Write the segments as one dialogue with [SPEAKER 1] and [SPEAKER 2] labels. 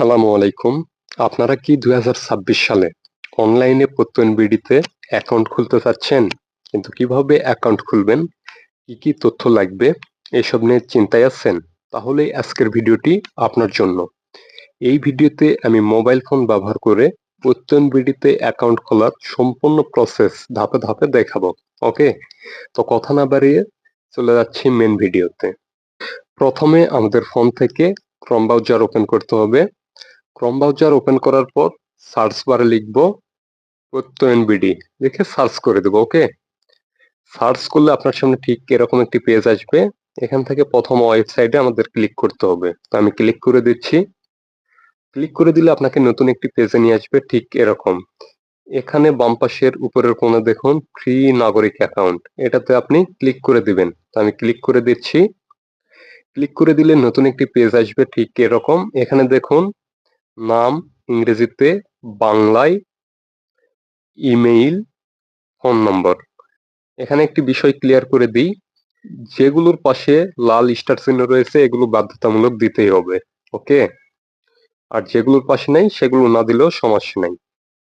[SPEAKER 1] আসসালামু আলাইকুম। আপনারা কি ২০২৬ সালে অনলাইনে প্রত্যয়ন বিডিতে অ্যাকাউন্ট খুলতে চাচ্ছেন? কিন্তু কিভাবে অ্যাকাউন্ট খুলবেন, কি কি তথ্য লাগবে এসব নিয়ে চিন্তায় আছেন? তাহলে আজকের ভিডিওটি আপনার জন্য। এই ভিডিওতে আমি মোবাইল ফোন ব্যবহার করে প্রত্যয়ন বিডিতে অ্যাকাউন্ট খোলার সম্পূর্ণ প্রসেস ধাপে ধাপে দেখাবো। ওকে? তো কথা না বাড়িয়ে চলে যাচ্ছি মেন ভিডিওতে। প্রথমে আমাদের ফোন থেকে ক্রোম ব্রাউজার ওপেন করতে হবে। ক্রোম ব্রাউজার ওপেন করার পর সার্চ বারে লিখব প্রত্যয়ন বিডি, লিখে সার্চ করে দেবো। ওকে, সার্চ করলে আপনার সামনে ঠিক এরকম একটি পেজ আসবে। এখান থেকে প্রথম ওয়েবসাইটে আমাদের ক্লিক করতে হবে। তো আমি ক্লিক করে দিচ্ছি। ক্লিক করে দিলে আপনাকে নতুন একটি পেজে নিয়ে আসবে ঠিক এরকম। এখানে বাম পাশের উপরের কোণে দেখুন ফ্রি নাগরিক অ্যাকাউন্ট, এটাতে আপনি ক্লিক করে দিবেন। তো আমি ক্লিক করে দিচ্ছি। ক্লিক করে দিলে নতুন একটি পেজ আসবে ঠিক এরকম। এখানে দেখুন নাম ইংরেজিতে, বাংলায় ইমেইল, ফোন নম্বর। এখানে একটি বিষয় ক্লিয়ার করে দিই, যেগুলোর পাশে লাল স্টার চিহ্ন রয়েছে এগুলো বাধ্যতামূলক দিতেই হবে। ওকে, আর যেগুলোর পাশে নাই সেগুলো না দিলেও সমস্যা নাই।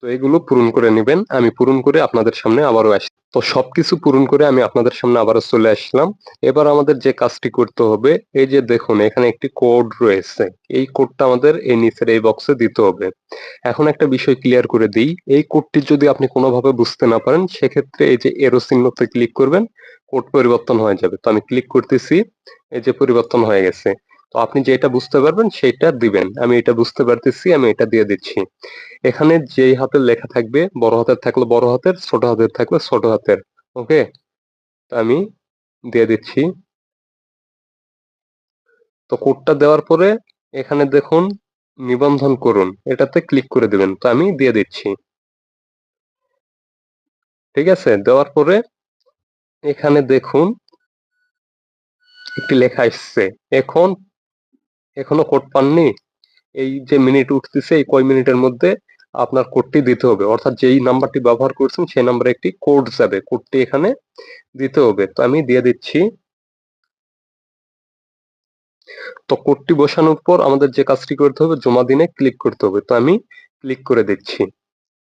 [SPEAKER 1] তো এগুলো পূরণ করে নেবেন। আমি পূরণ করে আপনাদের সামনে আবারও আসি। তো সবকিছু পূরণ করে আমি আপনাদের সামনে আবারও চলে আসলাম। এবার আমাদের যে কাজটি করতে হবে, এই যে দেখুন এখানে একটি কোড রয়েছে, এই কোডটা আমাদের এই নিচের এই বক্সে দিতে হবে। এখন একটা বিষয় ক্লিয়ার করে দিই, এই কোডটি যদি আপনি কোনোভাবে বুঝতে না পারেন সেক্ষেত্রে এই যে এরো চিহ্নতে ক্লিক করবেন, কোড পরিবর্তন হয়ে যাবে। তো আমি ক্লিক করতেছি, এই যে পরিবর্তন হয়ে গেছে। তো আপনি যেটা বুঝতে পারবেন সেইটা দিবেন। আমি এটা বুঝতে পারতেছি, আমি এটা দিয়ে দিচ্ছি। এখানে যেই হাতের লেখা থাকবে, বড় হাতের থাকলে বড় হাতের, ছোট হাতের থাকলে ছোট হাতের। ওকে, তো আমি দিয়ে দিচ্ছি। তো কোডটা দেওয়ার পরে এখানে দেখুন নিবন্ধন করুন, এটাতে ক্লিক করে দিবেন। তো আমি দিয়ে দিচ্ছি। ঠিক আছে, দেওয়ার পরে এখানে দেখুন একটি লেখা আসছে, এখন এখনো কোড পাননি। এই যে মিনিট উঠতেছে, এই কয় মিনিটের মধ্যে আপনার কোডটি দিতে হবে, অর্থাৎ যেই নাম্বারটি ব্যবহার করছেন সেই নাম্বারে একটি কোড যাবে, কোডটি এখানে দিতে হবে। তো আমি দিয়ে দিচ্ছি। তো কোডটি বসানোর পর আমাদের যে কাজটি করতে হবে, জমা দিনে ক্লিক করতে হবে। তো আমি ক্লিক করে দিচ্ছি।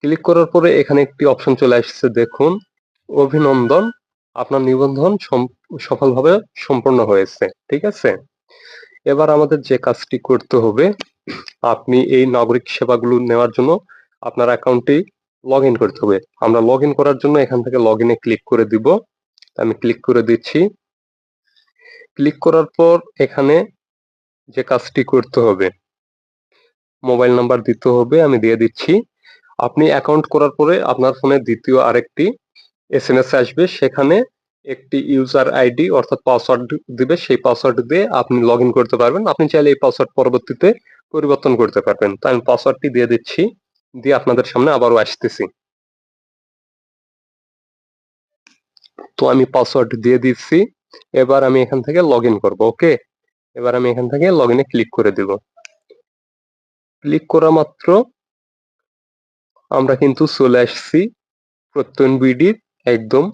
[SPEAKER 1] ক্লিক করার পরে এখানে একটি অপশন চলে আসছে, দেখুন অভিনন্দন, আপনার নিবন্ধন সফলভাবে সম্পন্ন হয়েছে। ঠিক আছে, এবার আমাদের যে কাজটি করতে হবে, আপনি এই নাগরিক সেবাগুলো নেওয়ার জন্য আপনার অ্যাকাউন্টটি লগ ইন করতে হবে। আমরা লগ ইন করার জন্য এখান থেকে লগ ইনে ক্লিক করে দিব। আমি ক্লিক করে দিচ্ছি। ক্লিক করার পর এখানে যে কাজটি করতে হবে, মোবাইল নাম্বার দিতে হবে, আমি দিয়ে দিচ্ছি। আপনি অ্যাকাউন্ট করার পরে আপনার ফোনে দ্বিতীয় আরেকটি এসএমএস আসবে, সেখানে একটি ইউজার আইডি অর্থাৎ পাসওয়ার্ড দিবে, সেই পাসওয়ার্ড দিয়ে আপনি লগ ইন করতে পারবেন। আপনি চাইলে এই পাসওয়ার্ড পরবর্তীতে পরিবর্তন করতে পারবেন। তো আমি পাসওয়ার্ডটি দিয়ে দিচ্ছি, দিয়ে আপনাদের সামনে আবারও আসতেছি। তো আমি পাসওয়ার্ড দিয়ে দিচ্ছি। এবার আমি এখান থেকে লগ ইন করবো। ওকে, এবার আমি এখান থেকে লগ ইনে ক্লিক করে দিব। ক্লিক করা মাত্র আমরা কিন্তু চলে আসছি প্রত্যয়ন বিডির একদম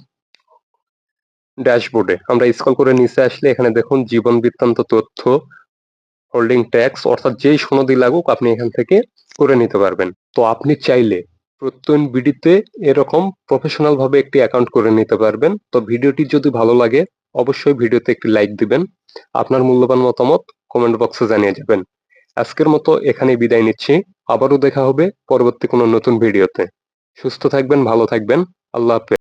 [SPEAKER 1] ড্যাশবোর্ডে। আমরা স্ক্রল করে নিচে আসলে এখানে দেখুন জীবন বৃত্তান্ত তথ্য, হোল্ডিং ট্যাক্স, অর্থাৎ যেই সনদই লাগুক আপনি এখান থেকে করে নিতে পারবেন। তো আপনি চাইলে প্রত্যয়ন বিডিতে এরকম প্রফেশনাল ভাবে একটি অ্যাকাউন্ট করে নিতে পারবেন। তো ভিডিওটি যদি ভালো লাগে অবশ্যই ভিডিওতে একটি লাইক দিবেন, আপনার মূল্যবান মতামত কমেন্ট বক্সে জানিয়ে যাবেন। আজকের মতো এখানেই বিদায় নিচ্ছি। আবারও দেখা হবে পরবর্তী কোনো নতুন ভিডিওতে। সুস্থ থাকবেন, ভালো থাকবেন। আল্লাহ হাফেজ।